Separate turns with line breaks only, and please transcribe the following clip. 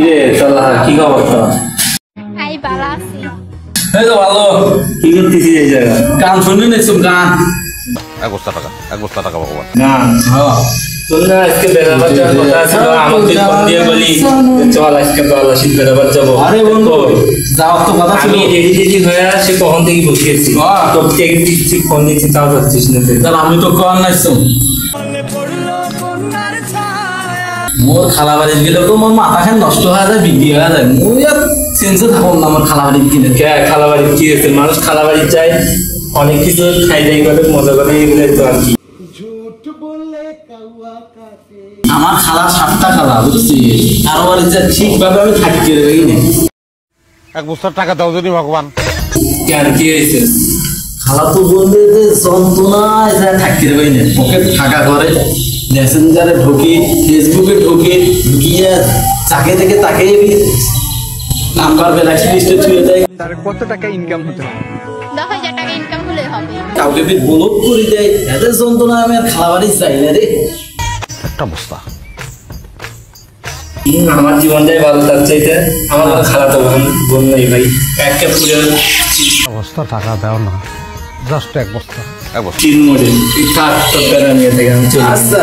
কিরে চলা কি খবর তো?
এই ভালো আছি।
এই তো ভালো। কি করতেছিস এই জায়গা? গান শুনলি নাকি গান?
1 বস্তা টাকা ভগবান।
গান হ্যাঁ শোন না, আজকে বেড়াবার যাওয়ার কথা ছিল, আমাকে ফোন দিয়ে বলি চল আজকে তো আলাসিন বেড়াবার যাবো। আরে বন্ধু যাওয়ার তো কথা ছিল, আমি রেডি হয়ে সে কখন থেকে বসে গেছি, তো টেক্সট ফোন দিচ্ছি তাও যাচ্ছিস না। আমি তো কল নাইছো মোর খালা বাড়ি গেলে তো মোর মাথা খান নষ্ট হয়ে যায়, বিক্রি হয়ে যায়। মুই আর সেন্সে থাকুন না আমার খালা বাড়ি কিনে। কে খালা বাড়ি কি হয়েছে, মানুষ খালা বাড়ি যায় অনেক কিছু খাই দাই করে মজা করে, এগুলো তো আর কি। আমার খালা 7টা খালা বুঝছি, কারো বাড়ি যা ঠিকভাবে আমি থাকতে পারি না।
1 বস্তা টাকা দাও যদি ভগবান।
কেন কি হয়েছে? খালা তো বললে যে যন্ত্রণায় যা থাকতে পারি না, ওকে থাকা করে মেসেঞ্জারে ঢুকি, ফেসবুকে ঢুকি, ঢুকিয়ে চাকে থেকে তাকে নাম্বার ব্যালেন্স লিস্টে ছুঁয়ে দেয়।
তার কত টাকা ইনকাম হতে হবে?
10,000 টাকা ইনকাম হলে হবে।
কাউকে ব্লক করে দেয়, এদের যন্ত্রণা আমি আর খালা বাড়ি চাই না রে।
1 বস্তা
আমার জীবনটাই ভালো, তার চাইতে আমার খালা তো বোন নেই ভাই, একটা পুরো
1 বস্তা টাকা দাও না, জাস্ট 1 বস্তা।
চিল মোড়ে ঠিক ঠাক তো নিয়ে থেকে আমি চলে। আচ্ছা